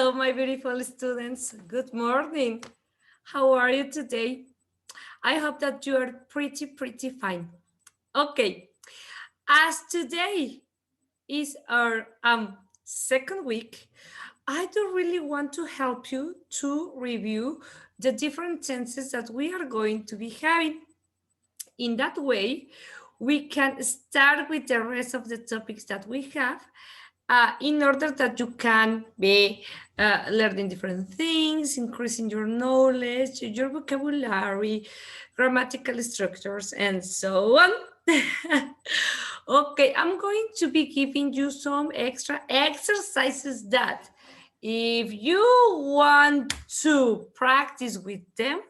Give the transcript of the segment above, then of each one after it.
Hello, my beautiful students. Good morning. How are you today? I hope that you are pretty fine. Okay, as today is our second week, I do really want to help you to review the different tenses that we are going to be having. In that way, we can start with the rest of the topics that we have in order that you can be learning different things, increasing your knowledge, your vocabulary, grammatical structures, and so on. Okay, I'm going to be giving you some extra exercises that if you want to practice with them,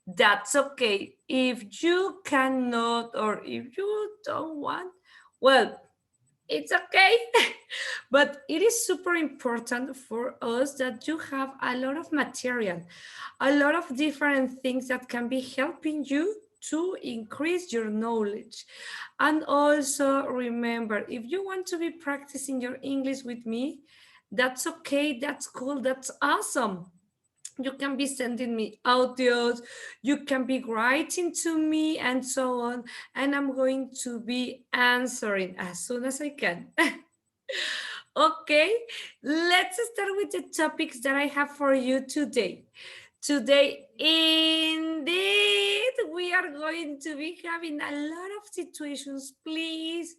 that's okay. If you cannot or if you don't want, well, it's okay. But it is super important for us that you have a lot of material, a lot of different things that can be helping you to increase your knowledge. And also remember, if you want to be practicing your English with me, that's okay, that's cool, that's awesome. You can be sending me audios, you can be writing to me, and so on. And I'm going to be answering as soon as I can. Okay, let's start with the topics that I have for you today. Today, indeed, we are going to be having a lot of situations. Please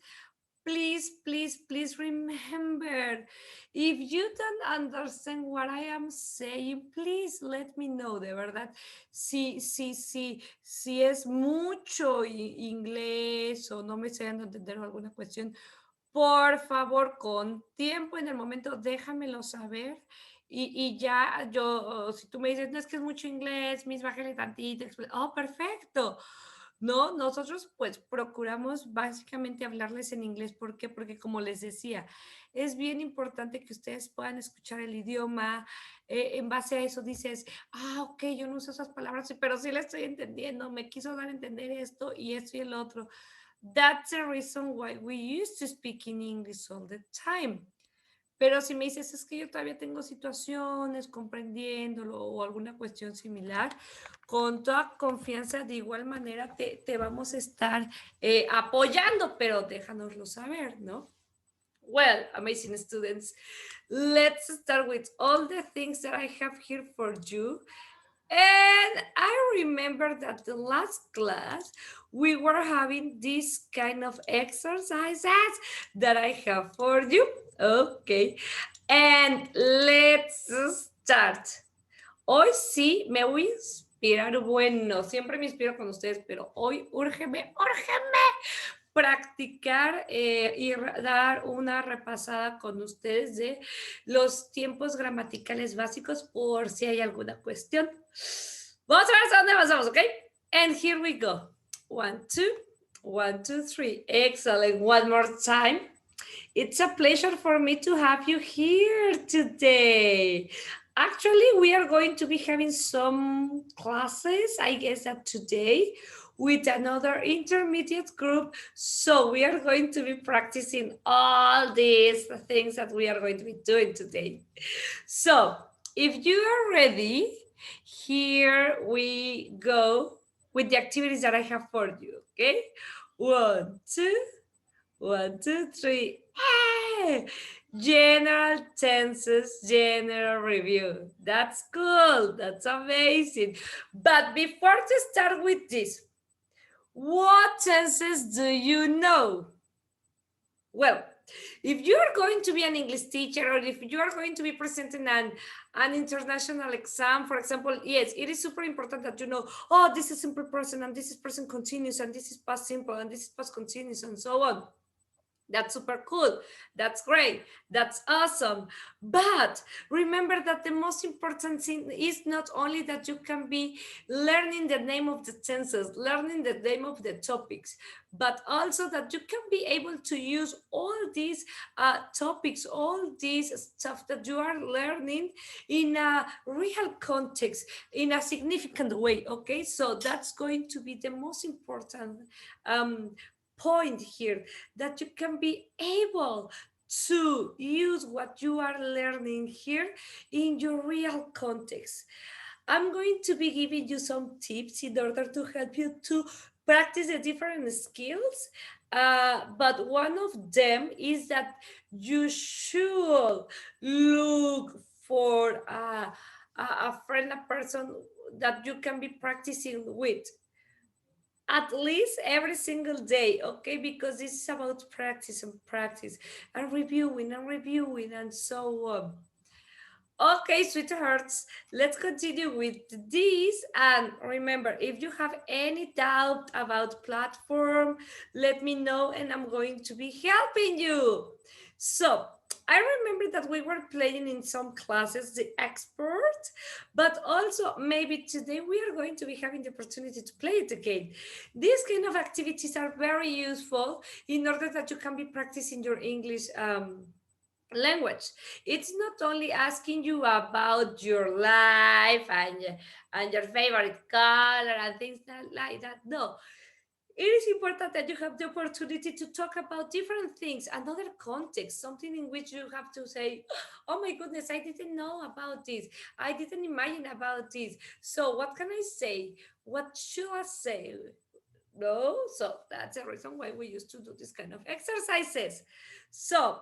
remember, if you don't understand what I am saying, please let me know, de verdad. Si es mucho inglés o no me sé entender alguna cuestión, por favor, con tiempo en el momento, déjamelo saber. Y ya yo, si tú me dices, no es que es mucho inglés, mis bájale tantito, oh, perfecto. No, nosotros pues procuramos básicamente hablarles en inglés. ¿Por qué? Porque como les decía, es bien importante que ustedes puedan escuchar el idioma. En base a eso dices, ok, yo no uso esas palabras, pero sí le estoy entendiendo, me quiso dar a entender esto y esto y el otro. That's the reason why we used to speak in English all the time. Pero si me dices, es que yo todavía tengo situaciones comprendiéndolo o alguna cuestión similar, con toda confianza, de igual manera te vamos a estar apoyando, pero déjanoslo saber, ¿no? Well, amazing students, let's start with all the things that I have here for you. And I remember that the last class we were having this kind of exercises that I have for you. Okay, and let's start. Hoy sí me voy a inspirar. Bueno, siempre me inspiro con ustedes, pero hoy úrgeme practicar y dar una repasada con ustedes de los tiempos gramaticales básicos por si hay alguna cuestión. Vamos a ver hasta dónde avanzamos, ¿ok? And here we go. 1, 2, 1, 2, 3. Excellent. One more time. It's a pleasure for me to have you here today. Actually, we are going to be having some classes, I guess that today, with another intermediate group. So we are going to be practicing all these things that we are going to be doing today. So if you are ready, here we go with the activities that I have for you, okay? 1, 2, 1, 2, 3. Hey! General tenses, general review. That's cool. That's amazing. But before to start with this, what tenses do you know? Well, if you are going to be an English teacher or if you are going to be presenting an international exam, for example, yes, it is super important that you know, oh, this is simple present and this is present continuous and this is past simple and this is past continuous and so on. That's super cool. That's great. That's awesome. But remember that the most important thing is not only that you can be learning the name of the tenses, learning the name of the topics, but also that you can be able to use all these topics, all this stuff that you are learning in a real context, in a significant way. Okay, so that's going to be the most important point here, that you can be able to use what you are learning here in your real context. I'm going to be giving you some tips in order to help you to practice the different skills. But one of them is that you should look for a friend, a person that you can be practicing with at least every single day, okay? Because this is about practice and practice and reviewing and so on. Okay, sweethearts, let's continue with this. And remember, if you have any doubt about platform, let me know and I'm going to be helping you. So, I remember that we were playing in some classes the expert, but also maybe today we are going to be having the opportunity to play it again. These kind of activities are very useful in order that you can be practicing your English language. It's not only asking you about your life and your favorite color and things like that. No, it is important that you have the opportunity to talk about different things, another context, something in which you have to say, oh my goodness, I didn't know about this, I didn't imagine about this, so what can I say, what should I say? No, so that's the reason why we used to do this kind of exercises. So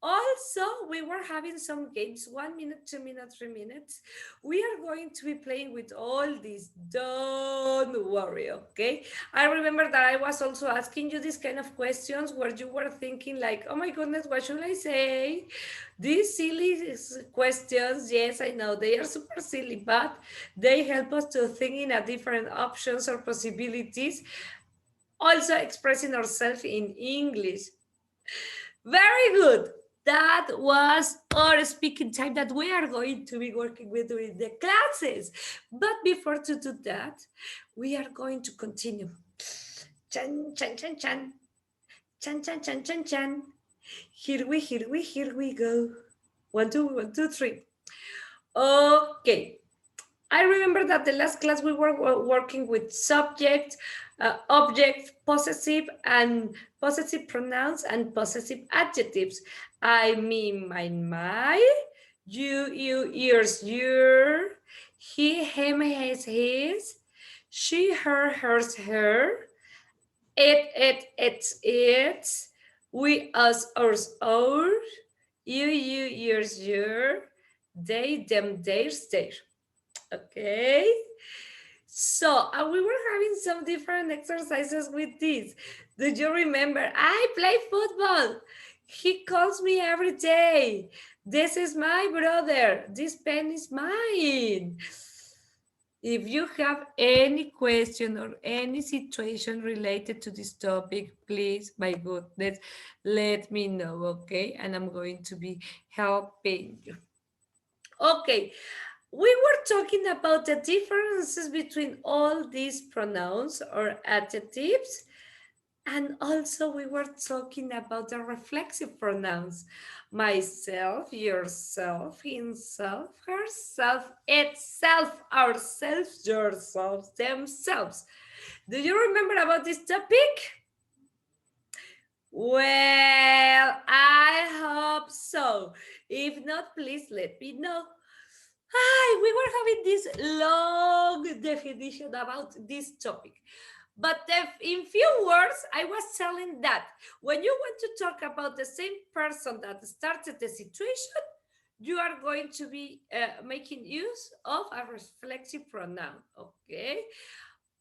also, we were having some games, 1 minute, 2 minutes, 3 minutes. We are going to be playing with all these. Don't worry, okay? I remember that I was also asking you these kind of questions where you were thinking like, oh my goodness, what should I say? These silly questions, yes, I know they are super silly, but they help us to think in a different options or possibilities. Also expressing ourselves in English. Very good. That was our speaking time that we are going to be working with during the classes. But before to do that, we are going to continue. Chan, chan, chan, chan. Chan, chan, chan, chan, chan. Here we go. 1, 2, 1, 2, 3. Okay. I remember that the last class we were working with subject, object, possessive, and possessive pronouns and possessive adjectives. I mean, my, you, yours, your, he, him, his, she, her, hers, her, it's, we, us, ours, our, you, yours, your, they, them, theirs, their. Okay. So we were having some different exercises with this. Do you remember? I play football. He calls me every day. This is my brother. This pen is mine. If you have any question or any situation related to this topic, please, my goodness, let me know, okay? And I'm going to be helping you. Okay, we were talking about the differences between all these pronouns or adjectives, and also we were talking about the reflexive pronouns: myself, yourself, himself, herself, itself, ourselves, yourselves, themselves. Do you remember about this topic? Well, I hope so. If not, please let me know. Hi, we were having this long definition about this topic. But in few words, I was telling that when you want to talk about the same person that started the situation, you are going to be making use of a reflexive pronoun, okay?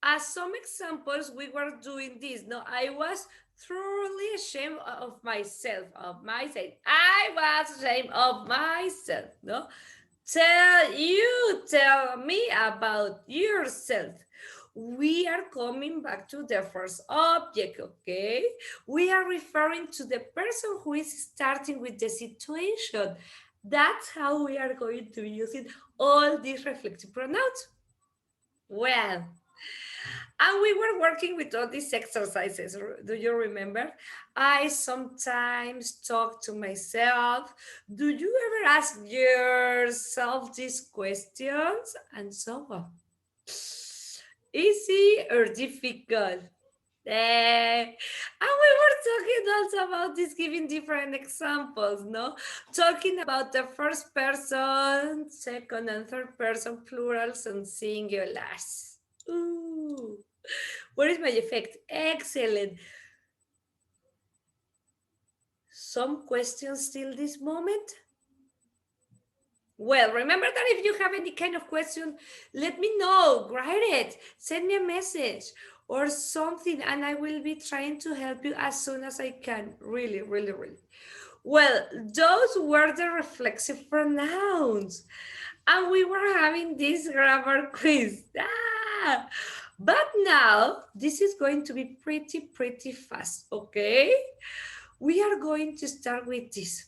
As some examples, we were doing this. No, I was thoroughly ashamed of myself, I was ashamed of myself, no? Tell me about yourself. We are coming back to the first object, okay? We are referring to the person who is starting with the situation. That's how we are going to be using all these reflective pronouns. Well, and we were working with all these exercises. Do you remember? I sometimes talk to myself. Do you ever ask yourself these questions? And so on. Easy or difficult? And we were talking also about this, giving different examples, no? Talking about the first person, second and third person plurals and singulars. Ooh, where is my effect? Excellent. Some questions till this moment? Well, remember that if you have any kind of question, let me know, write it, send me a message or something, and I will be trying to help you as soon as I can. Really, really, really. Well, those were the reflexive pronouns. And we were having this grammar quiz. But now, this is going to be pretty fast, okay? We are going to start with this.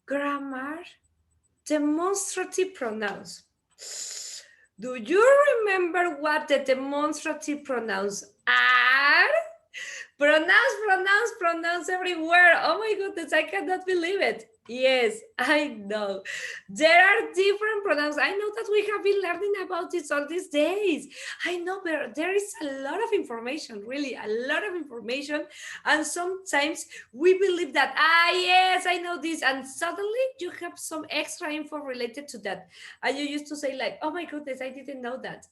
Grammar demonstrative pronouns. Do you remember what the demonstrative pronouns are? Pronouns everywhere. Oh my goodness, I cannot believe it. Yes, I know. There are different pronouns. I know that we have been learning about this all these days. I know, but there is a lot of information, really, a lot of information. And sometimes we believe that, yes, I know this. And suddenly you have some extra info related to that. And you used to say like, oh my goodness, I didn't know that.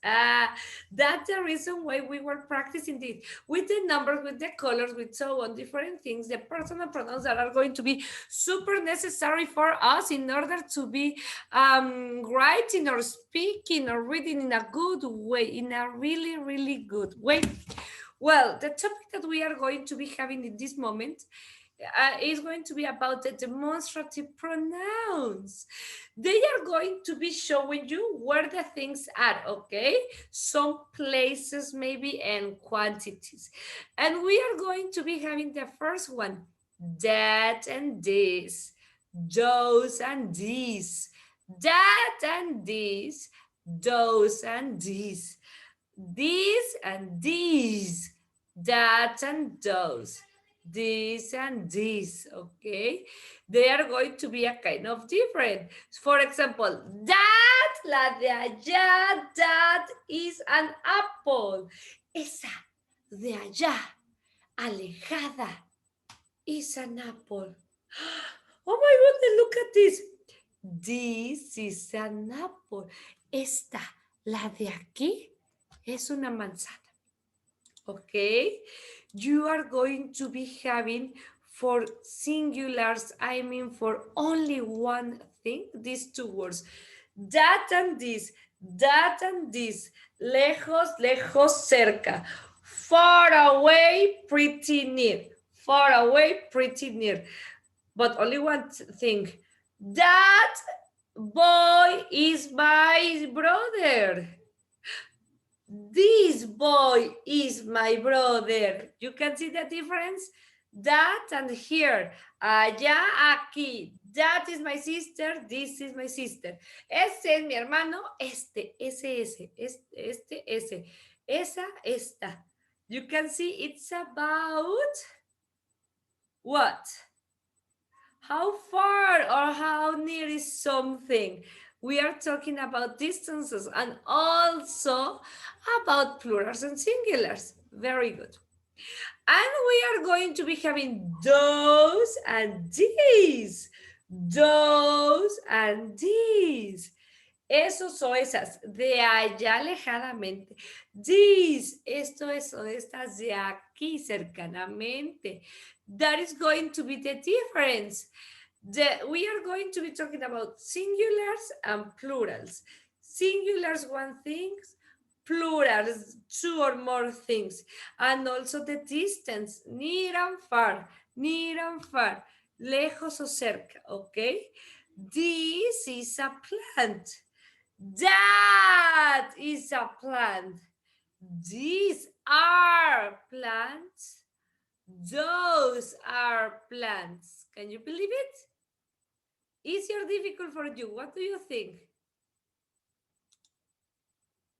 That's the reason why we were practicing this. With the numbers, with the colors, with so on, different things, the personal pronouns that are going to be super necessary for us in order to be writing or speaking or reading in a good way, in a really, really good way. Well, the topic that we are going to be having in this moment is going to be about the demonstrative pronouns. They are going to be showing you where the things are, okay? Some places maybe and quantities. And we are going to be having the first one, that and this, those and these, that and this, those and these and these, that and those, this and this, okay? They are going to be a kind of different. For example, that, la de allá, that is an apple. Esa de allá, alejada, is an apple. Oh my goodness, look at this. This is an apple. Esta, la de aquí, es una manzana. Okay, you are going to be having for singulars, I mean for only one thing, these two words, that and this, lejos, lejos, cerca, far away, pretty near, far away, pretty near. But only one thing, that boy is my brother. This boy is my brother. You can see the difference? That and here. Allá, aquí. That is my sister. This is my sister. Ese es mi hermano. Este, ese. Ese. Esa, esta. You can see it's about what? How far or how near is something? We are talking about distances and also about plurals and singulars. Very good. And we are going to be having those and these. Those and these. Esos o esas, de allá alejadamente. These, esto, eso, estas, de aquí cercanamente. That is going to be the difference. We are going to be talking about singulars and plurals. Singulars, one thing, plurals, two or more things. And also the distance, near and far, lejos o cerca, okay? This is a plant. That is a plant. These are plants. Those are plants. Can you believe it? Easy or difficult for you? What do you think?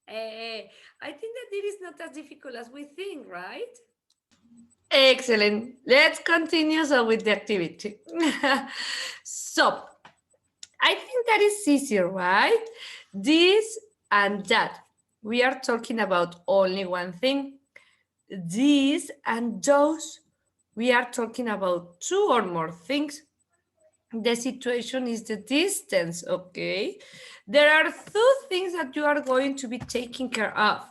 I think that it is not as difficult as we think, right? Excellent. Let's continue with the activity. So, I think that is easier, right? This and that. We are talking about only one thing. these and those. We are talking about two or more things. The situation is the distance, okay? There are two things that you are going to be taking care of.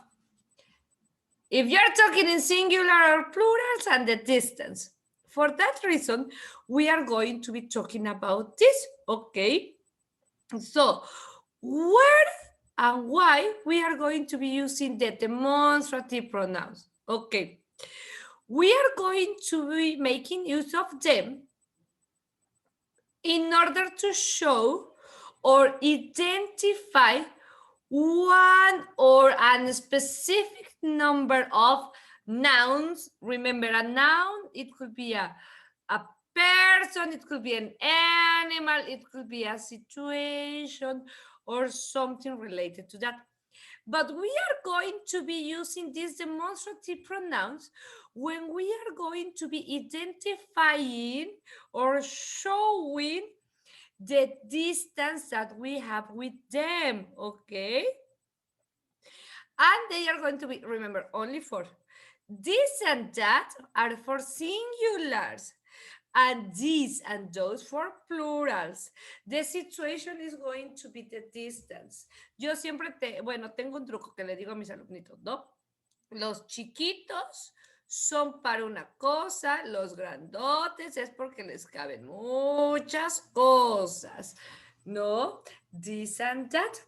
If you're talking in singular or plurals, and the distance. For that reason, we are going to be talking about this, okay? So, where and why we are going to be using the demonstrative pronouns, okay? We are going to be making use of them in order to show or identify one or a specific number of nouns. Remember, a noun, it could be a person, it could be an animal, it could be a situation or something related to that. But we are going to be using these demonstrative pronouns when we are going to be identifying or showing the distance that we have with them, okay? And they are going to be, remember, only for this and that are for singulars, and these and those for plurals. The situation is going to be the distance. Yo siempre tengo un truco que le digo a mis alumnitos, ¿no? Los chiquitos son para una cosa, los grandotes es porque les caben muchas cosas, ¿no? This and that,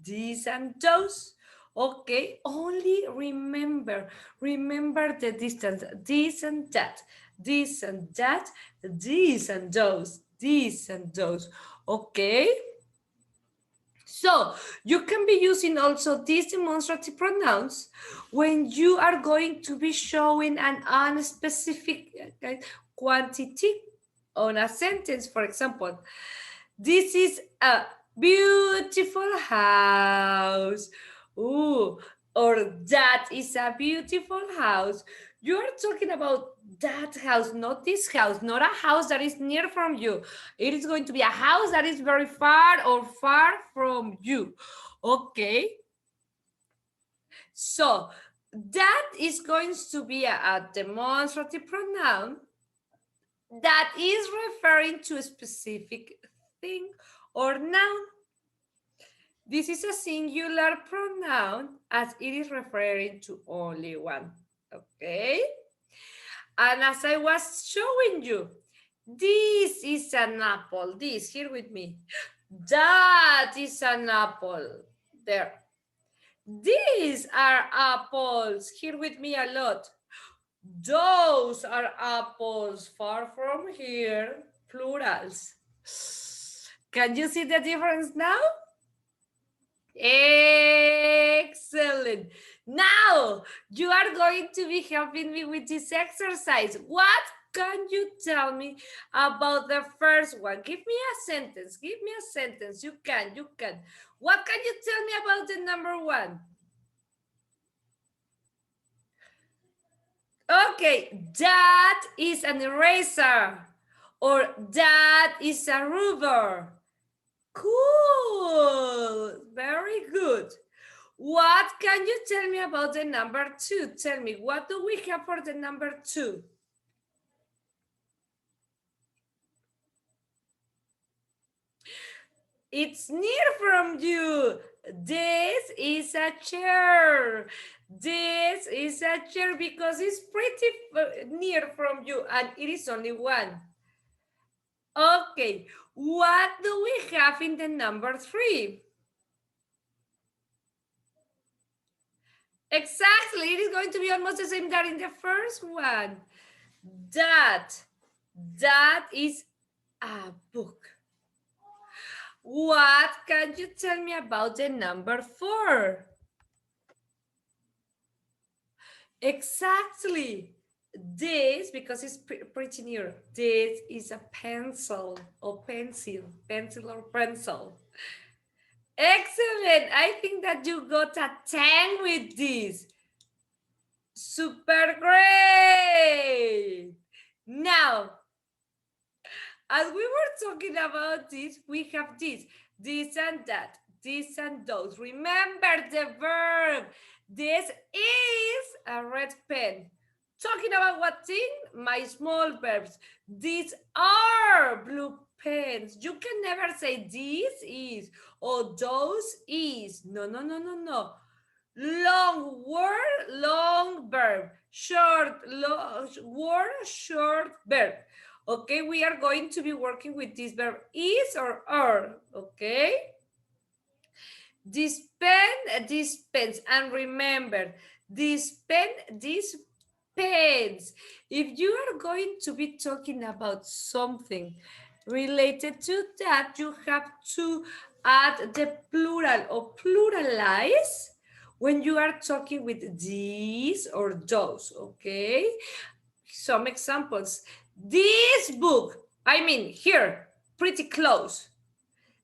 this and those. Okay, only remember the distance, this and that, this and that, these and those, these and those. Okay. So you can be using also these demonstrative pronouns when you are going to be showing an unspecific quantity on a sentence. For example, this is a beautiful house. Ooh, or that is a beautiful house. You are talking about that house, not this house, not a house that is near from you. It is going to be a house that is very far or far from you. Okay. So that is going to be a demonstrative pronoun that is referring to a specific thing or noun. This is a singular pronoun as it is referring to only one. Okay? And as I was showing you, this is an apple. This, here with me. That is an apple. There. These are apples. Here with me a lot. Those are apples far from here. Plurals. Can you see the difference now? Excellent. Now you are going to be helping me with this exercise. What can you tell me about the first one? Give me a sentence. Give me a sentence. You can. What can you tell me about the number one? Okay, that is an eraser, or that is a ruler. Cool, very good. What can you tell me about the number two? Tell me, what do we have for the number two? It's near from you. This is a chair. This is a chair because it's pretty near from you and it is only one. Okay, what do we have in the number three? Exactly, it is going to be almost the same that in the first one. That is a book. What can you tell me about the number four? Exactly. This, because it's pretty near, this is a pencil or pencil or pencil. Excellent. I think that you got a 10 with this. Super great. Now, as we were talking about this, we have this and that, these and those. Remember the verb. This is a red pen. Talking about what thing? My small verbs. These are blue pens. You can never say this is or those is. No, no, no, no, no. Long word, long verb. Short word, short verb. Okay, we are going to be working with this verb is or are. Okay. Dispense, and remember, dispense. If you are going to be talking about something related to that, you have to add the plural or pluralize when you are talking with these or those, okay? Some examples. This book, I mean here, pretty close.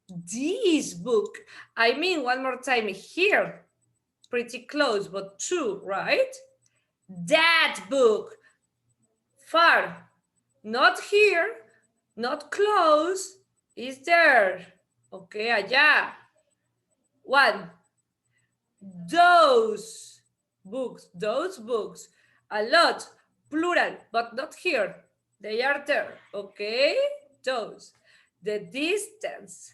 This book, I mean one more time here, pretty close, but true, right? That book, far, not here, not close, is there. Okay, allá. One, those books, a lot, plural, but not here. They are there, okay? Those. The distance.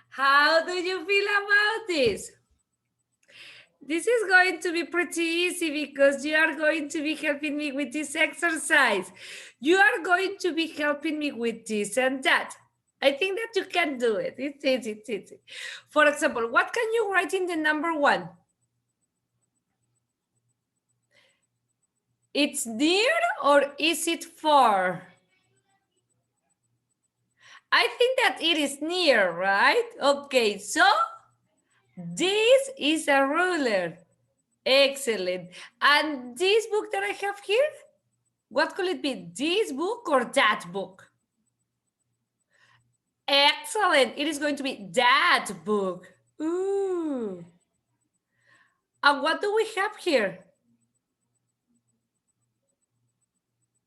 How do you feel about this? This is going to be pretty easy because you are going to be helping me with this exercise. You are going to be helping me with this and that. I think that you can do it. It's easy, it's easy. For example, what can you write in the number 1? It's near or is it far? I think that it is near, right? Okay, so this is a ruler. Excellent. And this book that I have here, what could it be? This book or that book? Excellent. It is going to be that book. Ooh. And what do we have here?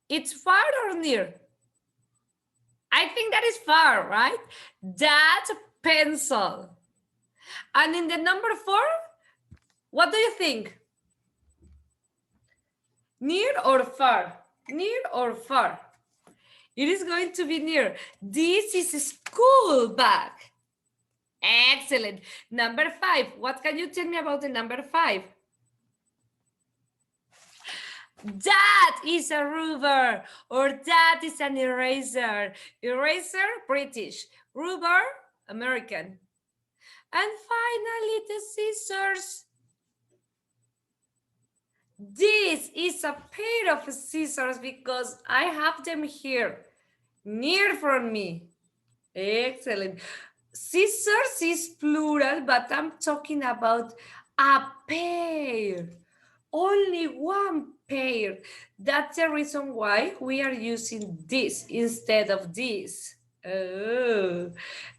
It's far or near? I think that is far, right? That pencil. And in the number 4, what do you think? Near or far? Near or far? It is going to be near. This is a school bag. Excellent. Number 5. What can you tell me about the number 5? That is a ruler or that is an eraser. Eraser, British. Ruler, American. And finally, the scissors. This is a pair of scissors because I have them here, near from me. Excellent. Scissors is plural, but I'm talking about a pair. Only one pair. That's the reason why we are using this instead of this. Oh,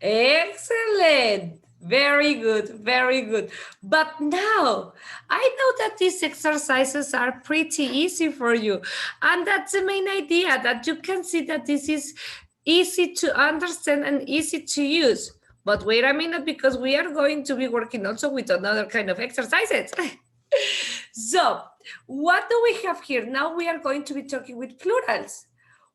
excellent. Very good, very good. But now, I know that these exercises are pretty easy for you. And that's the main idea, that you can see that this is easy to understand and easy to use. But wait a minute, because we are going to be working also with another kind of exercises. So, what do we have here? Now we are going to be talking with plurals.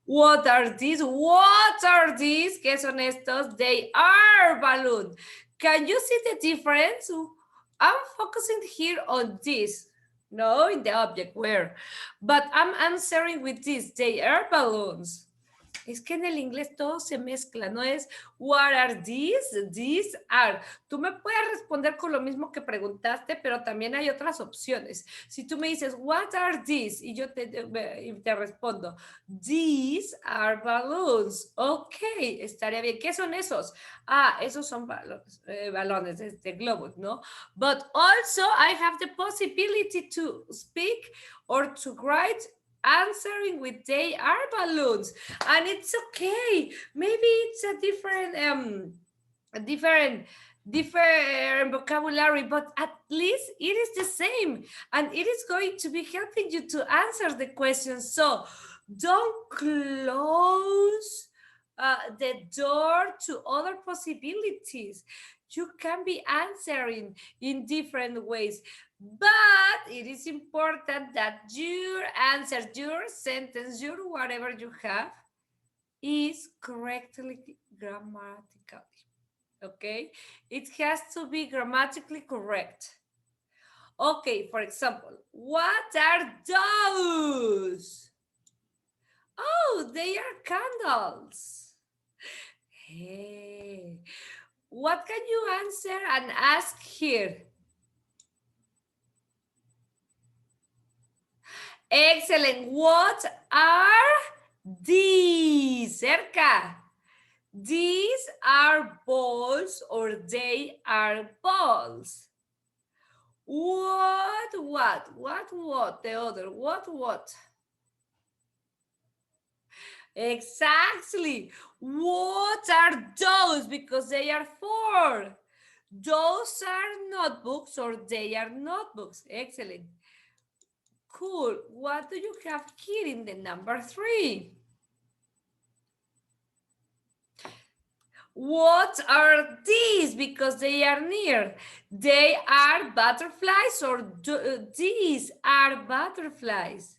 What are these? What are these? ¿Qué son estos? They are balloons. Can you see the difference? I'm focusing here on this. No, in the object, where? But I'm answering with this. They are balloons. Es que en el inglés todo se mezcla, no es what are these are. Tú me puedes responder con lo mismo que preguntaste, pero también hay otras opciones. Si tú me dices, what are these? Y yo te respondo, these are balloons. Ok, estaría bien. ¿Qué son esos? Ah, esos son balones, globos, ¿no? But also I have the possibility to speak or to write answering with they are balloons, and it's okay. Maybe it's a different vocabulary, but at least it is the same, and it is going to be helping you to answer the question. So don't close the door to other possibilities. You can be answering in different ways, but it is important that your answer, your sentence, your whatever you have is correctly grammatically. Okay, it has to be grammatically correct. Okay, for example, what are those? Oh, they are candles. Hey, what can you answer and ask here? Excellent. What are these? Cerca. These are balls or they are balls. What? The other, what? Exactly. What are those? Because they are four. Those are notebooks or they are notebooks. Excellent. Cool. What do you have here in the number 3? What are these? Because they are near. They are butterflies or these are butterflies.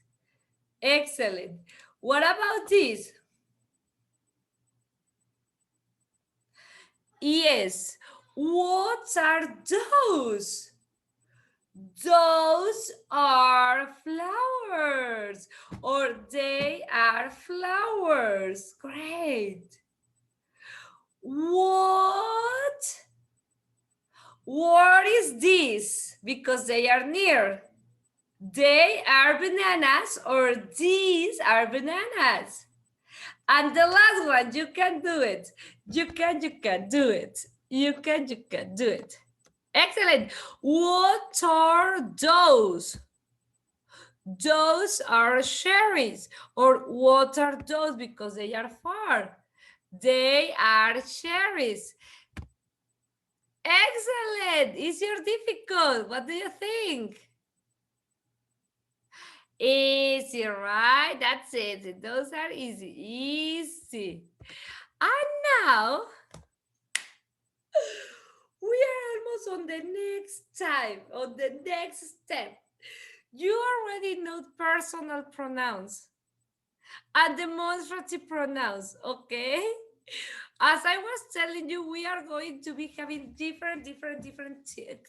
Excellent. What about this? Yes. What are those? Those are flowers or they are flowers. Great. What? What is this? Because they are near. They are bananas or these are bananas. And the last one, you can do it. You can do it. You can do it. Excellent. What are those? Those are cherries. Or what are those? Because they are far. They are cherries. Excellent. Easy or difficult? What do you think? Easy, right? That's it. Those are easy. Easy. And now we are almost on the next time, on the next step. You already know personal pronouns and demonstrative pronouns, okay? As I was telling you, we are going to be having different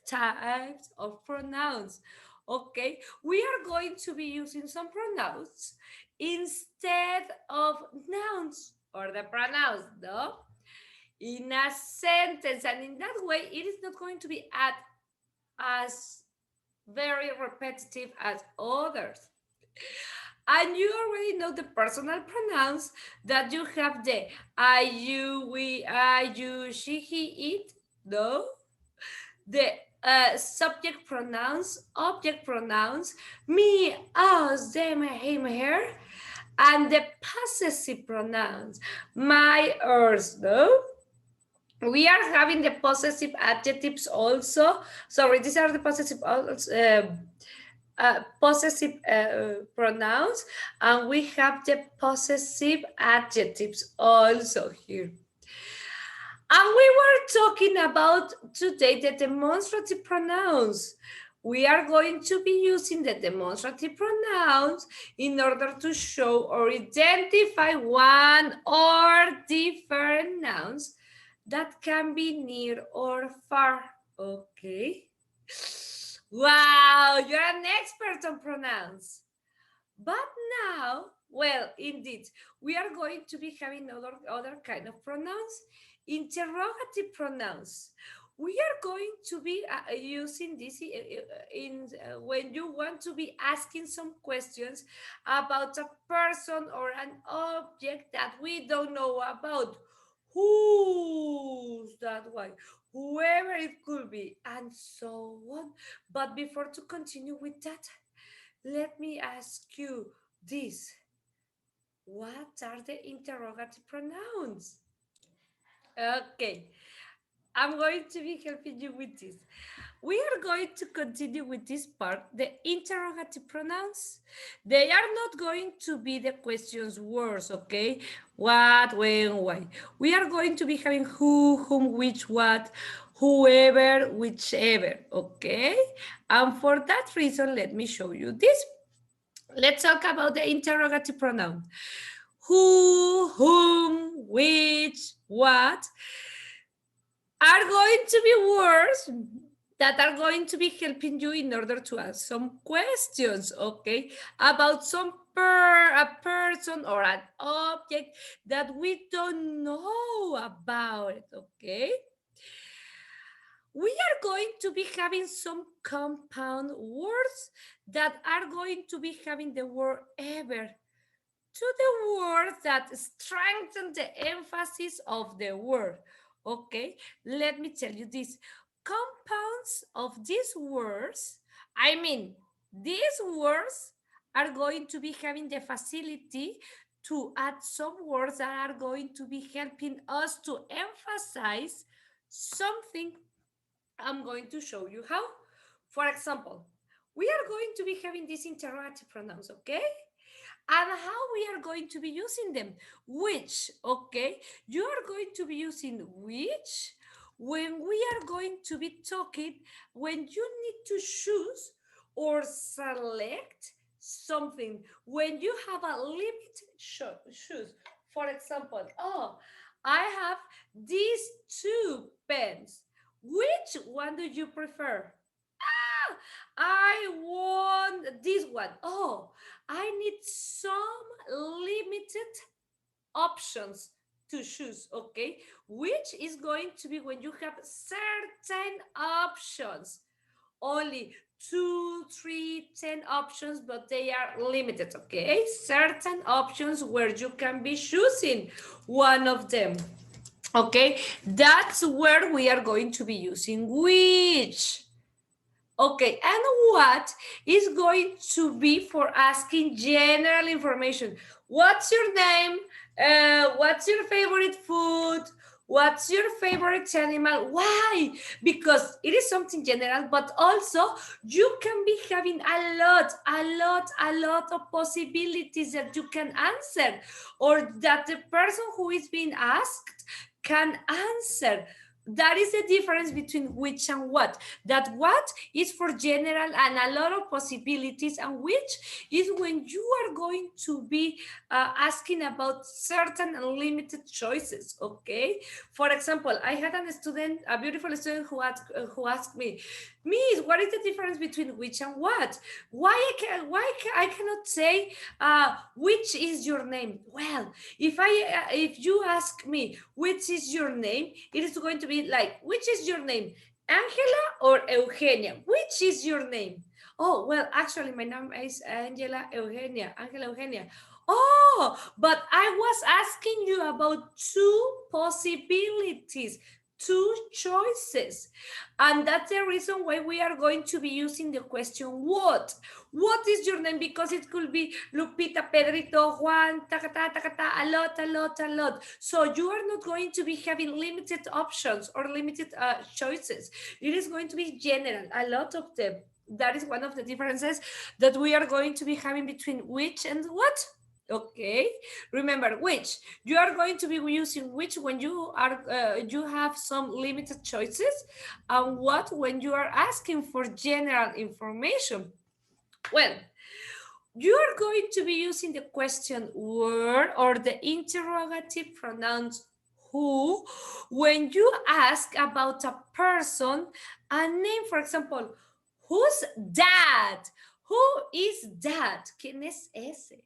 types of pronouns, okay? We are going to be using some pronouns instead of nouns or the pronouns, no? In a sentence, and in that way, it is not going to be as very repetitive as others. And you already know the personal pronouns that you have the I, you, we, I, you, she, he, it, no? The subject pronouns, object pronouns, me, us, them, him, her, and the possessive pronouns, my, yours, no? We are having the possessive adjectives also. Sorry, these are the possessive possessive pronouns, and we have the possessive adjectives also here. And we were talking about today the demonstrative pronouns. We are going to be using the demonstrative pronouns in order to show or identify one or different nouns that can be near or far. Okay. Wow, you're an expert on pronouns. But now, well, indeed, we are going to be having other kind of pronouns, interrogative pronouns. We are going to be using this in when you want to be asking some questions about a person or an object that we don't know about. Who's that one? Whoever it could be, and so on. But before to continue with that, let me ask you this. What are the interrogative pronouns? Okay, I'm going to be helping you with this. We are going to continue with this part, the interrogative pronouns. They are not going to be the questions words, okay? what, when, why. We are going to be having who, whom, which, what, whoever, whichever, okay? And for that reason, let me show you this. Let's talk about the interrogative pronoun. Who, whom, which, what are going to be words that are going to be helping you in order to ask some questions, okay, about a person or an object that we don't know about it, okay? We are going to be having some compound words that are going to be having the word ever to the words that strengthen the emphasis of the word. Okay, let me tell you this. Compounds of these words, I mean, these words are going to be having the facility to add some words that are going to be helping us to emphasize something. I'm going to show you how. For example, we are going to be having these interrogative pronouns, okay? And how we are going to be using them. Which, okay? You are going to be using which when we are going to be talking, when you need to choose or select something, when you have a limited choose. For example, oh, I have these two pens. Which one do you prefer? I want this one. Oh, I need some limited options to choose, okay? Which is going to be when you have certain options. Only 2, 3, 10 options, but they are limited, okay? Certain options where you can be choosing one of them. Okay, that's where we are going to be using which. Okay, and what is going to be for asking general information? What's your name? What's your favorite food? What's your favorite animal? Why? Because it is something general, but also you can be having a lot of possibilities that you can answer, or that the person who is being asked can answer. That is the difference between which and what. That what is for general and a lot of possibilities, and which is when you are going to be asking about certain limited choices, okay? For example, I had a beautiful student who asked me, Miss, what is the difference between which and what? I cannot say which is your name? Well, if you ask me which is your name, it is going to be like, which is your name? Angela or Eugenia? Which is your name? Oh, well, actually, my name is Angela Eugenia. Angela Eugenia. Oh, but I was asking you about two possibilities, two choices. And that's the reason why we are going to be using the question what. What is your name? Because it could be Lupita, Pedrito, Juan, takata, takata, a lot. So you are not going to be having limited options or limited choices. It is going to be general, a lot of them. That is one of the differences that we are going to be having between which and what. Okay, remember which you are going to be using which when you have some limited choices, and what when you are asking for general information. Well, you are going to be using the question word or the interrogative pronouns who when you ask about a person, a name. For example, who's that? Who is that? ¿Quién es ese?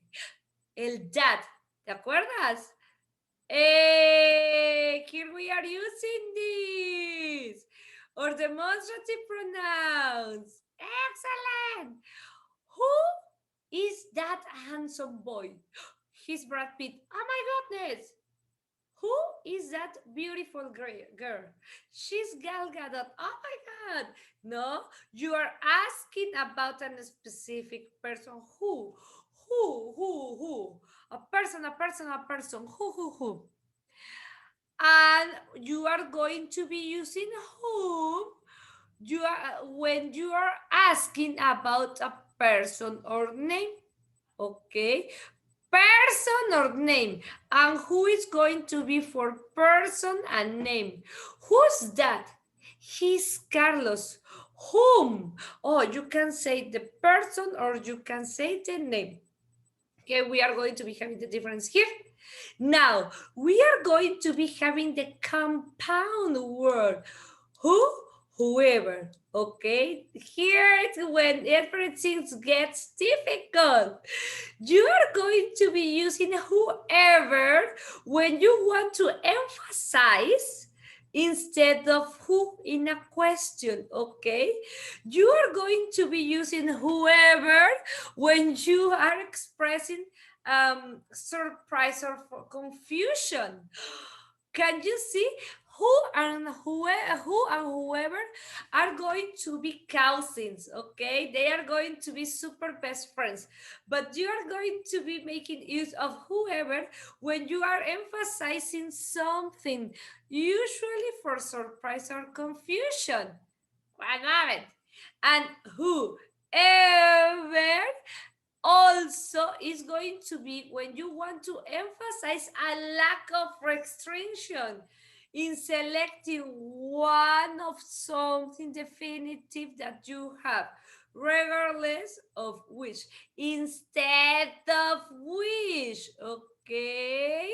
El dad. ¿Te acuerdas? Here we are using this. Or demonstrative pronouns. Excellent. Who is that handsome boy? He's Brad Pitt. Oh my goodness. Who is that beautiful girl? She's Gal Gadot. Oh my God. No, you are asking about a specific person. Who? Who? A person. Who? And you are going to be using whom when you are asking about a person or name. Okay, person or name. And who is going to be for person and name? Who's that? He's Carlos. Whom? Oh, you can say the person or you can say the name. Okay, we are going to be having the difference here. Now, we are going to be having the compound word. Who? Whoever. Okay, here it's when everything gets difficult. You are going to be using whoever when you want to emphasize instead of who in a question, okay? You are going to be using whoever when you are expressing surprise or confusion. Can you see? Who and whoever are going to be cousins, okay? They are going to be super best friends, but you are going to be making use of whoever when you are emphasizing something, usually for surprise or confusion. One moment. And whoever also is going to be when you want to emphasize a lack of restriction in selecting one of something definitive that you have, regardless of which, instead of which, okay?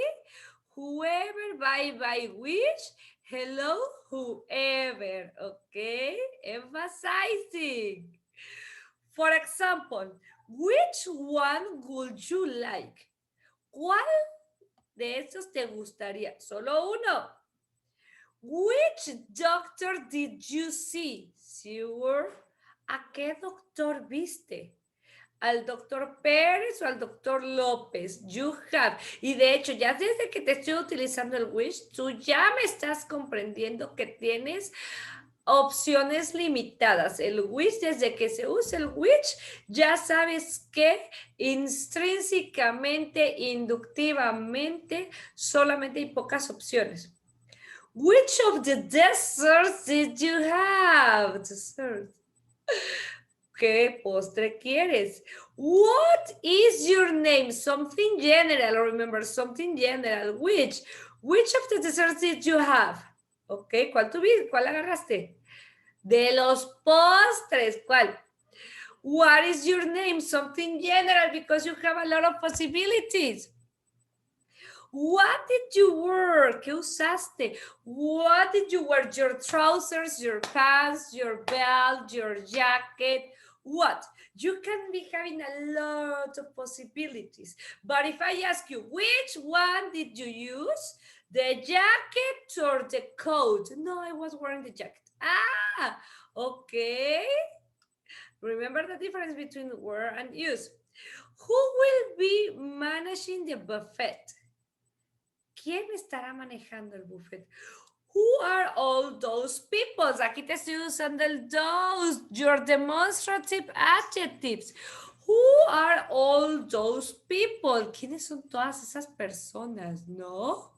Whoever by which, hello, whoever, okay? Emphasizing. For example, which one would you like? ¿Cuál de estos te gustaría? Solo uno. Which doctor did you see? Sure. ¿A qué doctor viste? ¿Al doctor Pérez o al doctor López? You have. Y de hecho, ya desde que te estoy utilizando el which, tú ya me estás comprendiendo que tienes opciones limitadas. El which, desde que se usa el which, ya sabes que intrínsecamente, inductivamente, solamente hay pocas opciones. Which of the desserts did you have? Dessert. ¿Qué postre quieres? What is your name? Something general. Remember, something general. Which of the desserts did you have? Ok, ¿cuál agarraste? De los postres, ¿cuál? What is your name? Something general because you have a lot of possibilities. What did you wear? ¿Qué usaste? What did you wear? Your trousers, your pants, your belt, your jacket. What? You can be having a lot of possibilities. But if I ask you, which one did you use? The jacket or the coat? No, I was wearing the jacket. Ah, okay. Remember the difference between wear and use. Who will be managing the buffet? ¿Quién estará manejando el buffet? Who are all those people? Aquí te estoy usando el those, your demonstrative adjectives. Who are all those people? ¿Quiénes son todas esas personas? ¿No?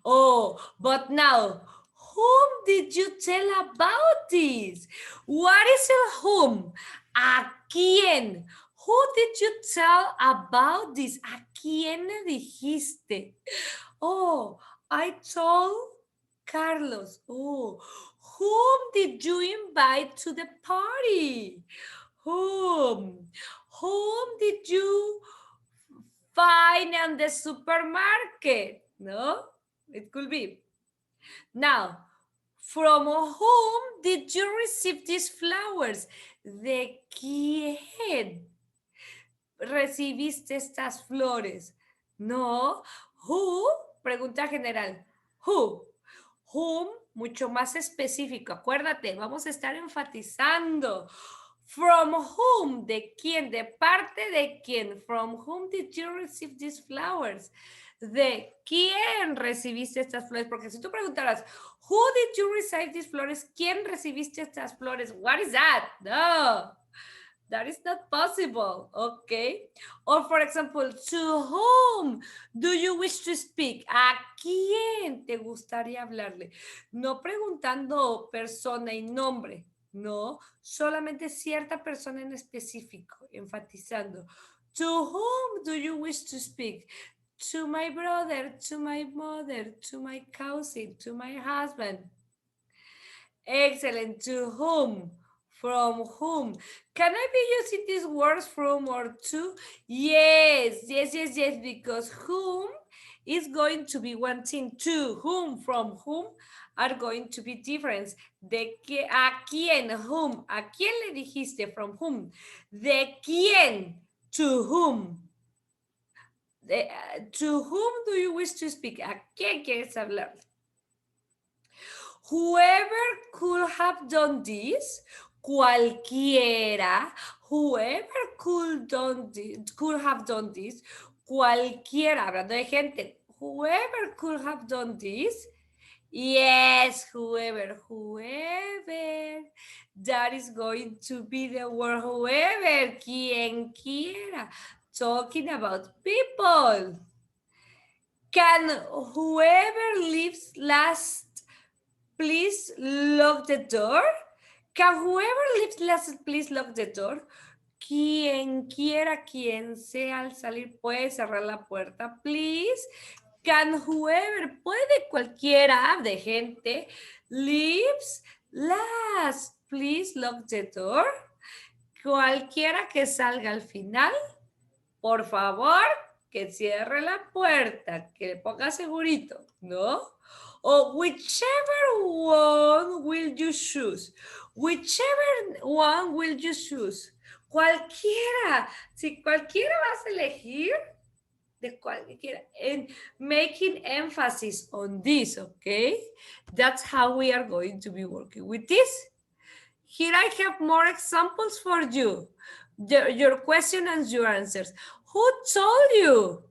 Oh, but now, whom did you tell about this? What is a whom? ¿A quién? Who did you tell about this? ¿A quién le dijiste? Oh, I told Carlos. Oh, whom did you invite to the party? Whom? Whom did you find in the supermarket? No, it could be. Now, from whom did you receive these flowers? ¿De quién recibiste estas flores? No, who, pregunta general. Who, whom, mucho más específico. Acuérdate, vamos a estar enfatizando. From whom, de quién, de parte de quién. From whom did you receive these flowers? De quién recibiste estas flores. Porque si tú preguntaras, who did you receive these flores? ¿Quién recibiste estas flores? What is that? No. That is not possible, okay? Or for example, to whom do you wish to speak? ¿A quién te gustaría hablarle? No preguntando persona y nombre, no, solamente cierta persona en específico, enfatizando. To whom do you wish to speak? To my brother, to my mother, to my cousin, to my husband. Excellent. To whom? From whom? Can I be using these words from or to? Yes, because whom is going to be one thing. To whom, from whom are going to be different. De que, a quién, whom. ¿A quién le dijiste? From whom. De quién, to whom. To whom do you wish to speak? ¿A quién quieres hablar? Whoever could have done this, cualquiera, whoever could have done this, cualquiera, hablando de gente, whoever could have done this, yes, whoever, that is going to be the word whoever, quien quiera, talking about people. Can whoever lives last please lock the door? Can whoever lives last please lock the door? Quien quiera, quien sea al salir puede cerrar la puerta, please. Can whoever, puede cualquiera de gente, leaves last please lock the door? Cualquiera que salga al final, por favor, que cierre la puerta, que le ponga segurito, ¿no? O whichever one will you choose. Whichever one will you choose. Cualquiera. Si cualquiera vas a elegir, de cualquiera. And making emphasis on this, okay? That's how we are going to be working with this. Here I have more examples for you. Your question and your answers. Who told you?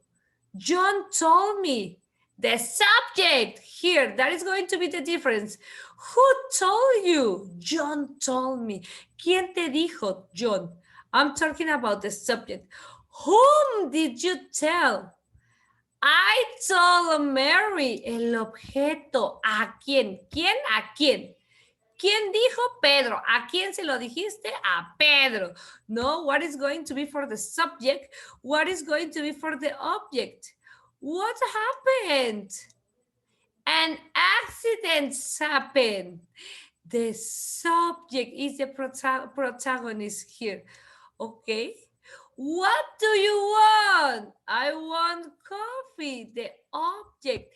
John told me. The subject here, that is going to be the difference. Who told you? John told me. ¿Quién te dijo? John. I'm talking about the subject. Whom did you tell? I told Mary. El objeto. ¿A quién? ¿Quién a quién? ¿Quién dijo Pedro? ¿A quién se lo dijiste? A Pedro. No, what is going to be for the subject? What is going to be for the object? What happened? An accident happened. The subject is the protagonist here. Okay. What do you want? I want coffee. The object.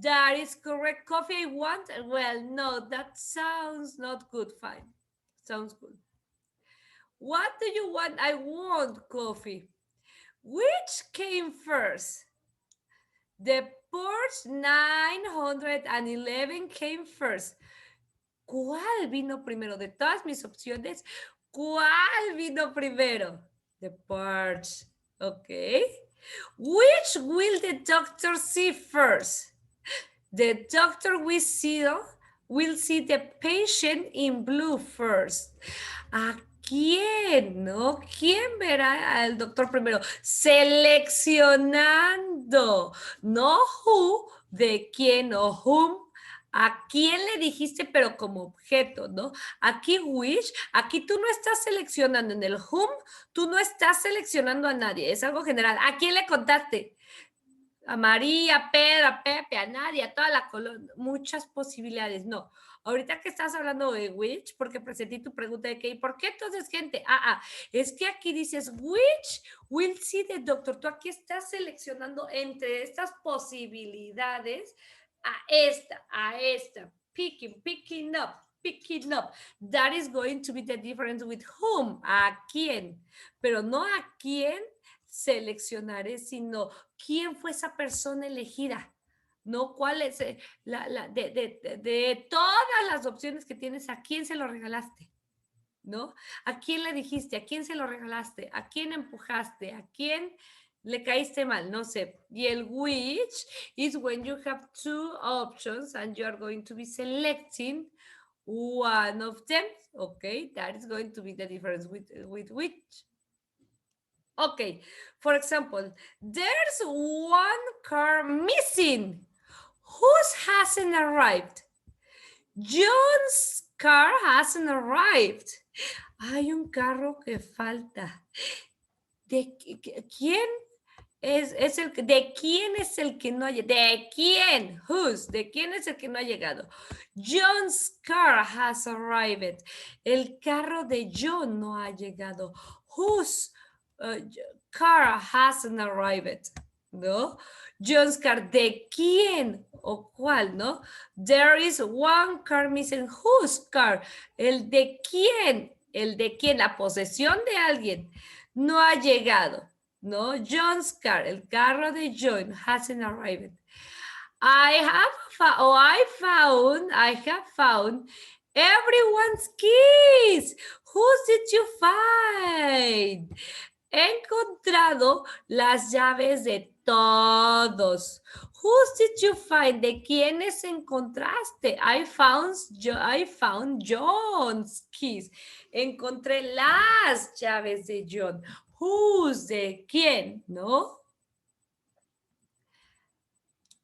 That is correct. Coffee I want? Well, no, that sounds not good. Fine. Sounds good. What do you want? I want coffee. Which came first? The Porsche 911 came first. ¿Cuál vino primero? De todas mis opciones, ¿cuál vino primero? The Porsche. Okay. Which will the doctor see first? The doctor will see the patient in blue first. ¿A quién? ¿No? ¿Quién verá al doctor primero? Seleccionando. No who, de quién o whom. ¿A quién le dijiste, pero como objeto, no? Aquí which, aquí tú no estás seleccionando en el whom, tú no estás seleccionando a nadie, es algo general. ¿A quién le contaste? A María, a Pedro, a Pepe, a nadie, a toda la colonia, muchas posibilidades, no. Ahorita que estás hablando de which, porque presenté tu pregunta de que, ¿por qué entonces gente? Es que aquí dices which will see the doctor. Tú aquí estás seleccionando entre estas posibilidades a esta, picking up. That is going to be the difference with whom, a quién, pero no a quién seleccionaré, sino quién fue esa persona elegida, ¿no? ¿Cuál es de todas las opciones que tienes, a quién se lo regalaste? ¿No? ¿A quién le dijiste? ¿A quién se lo regalaste? ¿A quién empujaste? ¿A quién le caíste mal? No sé. Y el which is when you have two options and you are going to be selecting one of them. Okay, that is going to be the difference with which. Okay, for example, there's one car missing. Whose hasn't arrived? John's car hasn't arrived. Hay un carro que falta. ¿De quién es el de quién es el que no ha llegado? ¿De quién? Whose? ¿De quién es el que no ha llegado? John's car has arrived. El carro de John no ha llegado. Whose car hasn't arrived? ¿No? John's car, ¿de quién o cuál, no? There is one car missing. Whose car? El de quién, la posesión de alguien no ha llegado, ¿no? John's car, el carro de John hasn't arrived. I have found everyone's keys. Whose did you find? He encontrado las llaves de todos. Whose did you find? ¿De quiénes encontraste? I found John's keys. Encontré las llaves de John. Whose? ¿De quién? ¿No?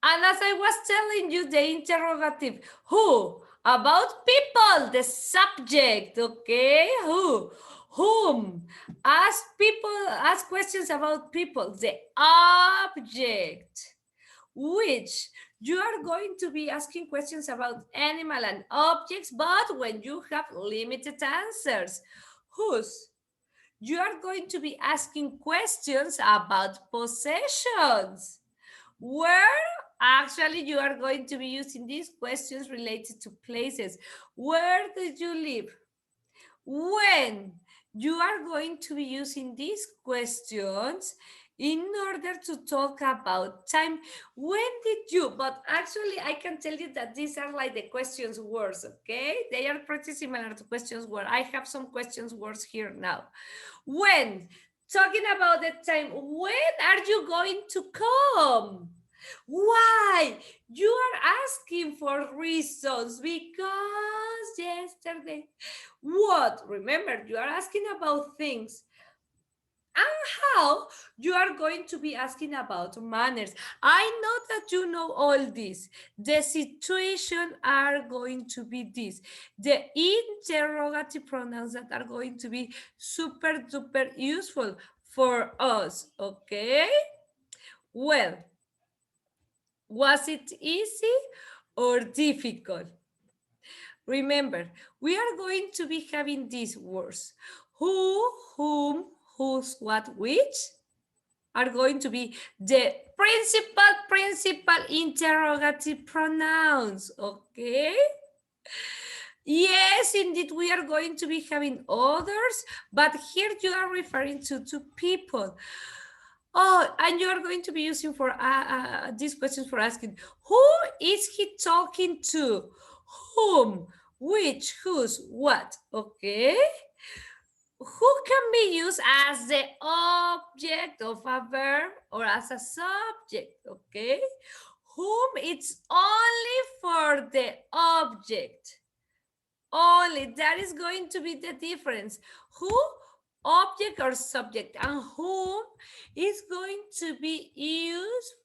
And as I was telling you, the interrogative, who? About people, the subject, okay? Who? Whom? Ask questions about people, the object. Which? You are going to be asking questions about animal and objects, but when you have limited answers. Whose? You are going to be asking questions about possessions. Where? Actually, you are going to be using these questions related to places. Where did you live? When? You are going to be using these questions in order to talk about time. When did you? But actually, I can tell you that these are like the questions words, okay? They are pretty similar to questions words. I have some questions words here now. When? Talking about the time. When are you going to come? Why? You are asking for reasons because yesterday. What? Remember, you are asking about things. And how? You are going to be asking about manners. I know that you know all this. The situation are going to be this. The interrogative pronouns that are going to be super duper useful for us, okay? Well, was it easy or difficult? Remember, we are going to be having these words. Who, whom, whose, what, which are going to be the principal interrogative pronouns, okay? Yes, indeed, we are going to be having others, but here you are referring to people. Oh, and you are going to be using for these questions for asking, who is he talking to? Whom, which, whose, what, okay? Who can be used as the object of a verb or as a subject, okay? Whom, it's only for the object. Only, that is going to be the difference. Who, object or subject, and whom is going to be used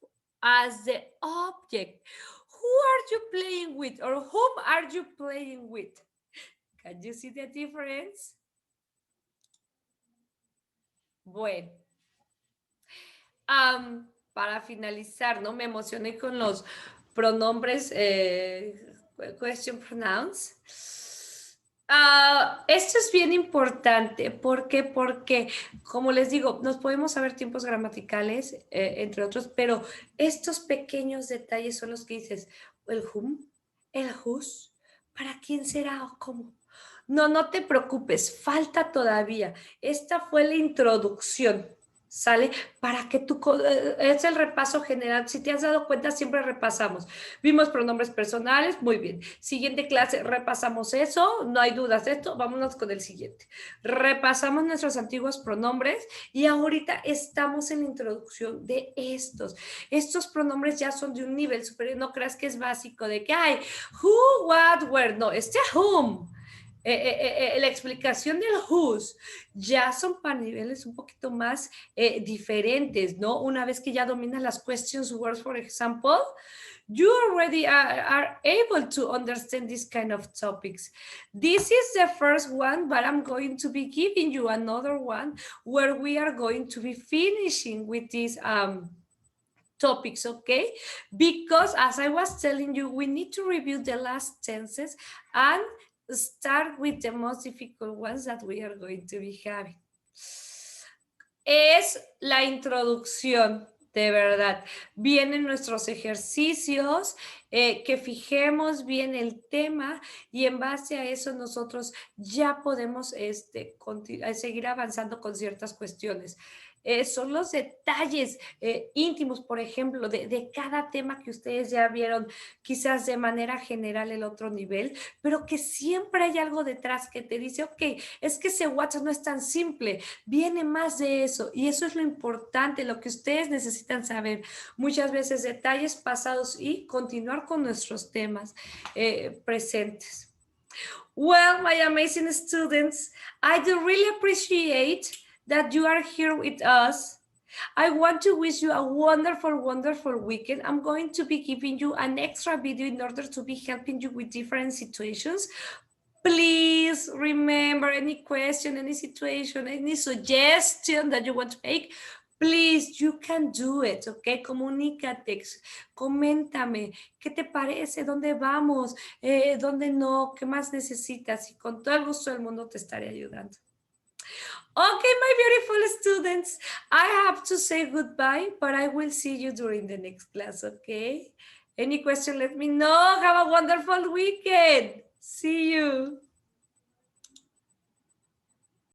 as the object. Who are you playing with or whom are you playing with? Can you see the difference? Bueno, para finalizar, ¿no? Me emocioné con los pronombres, question pronouns. Esto es bien importante. ¿Por qué? Porque, como les digo, nos podemos saber tiempos gramaticales, entre otros, pero estos pequeños detalles son los que dices, el whom, el whose, ¿para quién será o cómo? No te preocupes, falta todavía. Esta fue la introducción, ¿sale? Para que tú, es el repaso general. Si te has dado cuenta, siempre repasamos. Vimos pronombres personales, muy bien. Siguiente clase, repasamos eso, no hay dudas de esto, vámonos con el siguiente. Repasamos nuestros antiguos pronombres y ahorita estamos en la introducción de estos. Estos pronombres ya son de un nivel superior, no creas que es básico de que hay who, what, where, no, whom. La explicación del whose ya son para niveles un poquito más diferentes, ¿no? Una vez que ya dominas las questions words, por ejemplo, You already are able to understand this kind of topics. This is the first one, but I'm going to be giving you another one where we are going to be finishing with these topics, okay? Because as I was telling you, we need to review the last tenses and start with the most difficult ones that we are going to be having. Es la introducción, de verdad. Vienen nuestros ejercicios, que fijemos bien el tema y en base a eso nosotros ya podemos seguir avanzando con ciertas cuestiones. Son los detalles íntimos, por ejemplo, de cada tema que ustedes ya vieron, quizás de manera general el otro nivel, pero que siempre hay algo detrás que te dice, ok, es que ese WhatsApp no es tan simple, viene más de eso y eso es lo importante, lo que ustedes necesitan saber. Muchas veces detalles pasados y continuar con nuestros temas presentes. Well, my amazing students, I do really appreciate that you are here with us. I want to wish you a wonderful, wonderful weekend. I'm going to be giving you an extra video in order to be helping you with different situations. Please remember, any question, any situation, any suggestion that you want to make, please, you can do it, ¿ok? Comunícate, coméntame, ¿qué te parece? ¿Dónde vamos? ¿Dónde no? ¿Qué más necesitas? Y con todo el gusto del mundo te estaré ayudando. Okay, my beautiful students, I have to say goodbye, but I will see you during the next class, okay? Any question, let me know. Have a wonderful weekend. See you.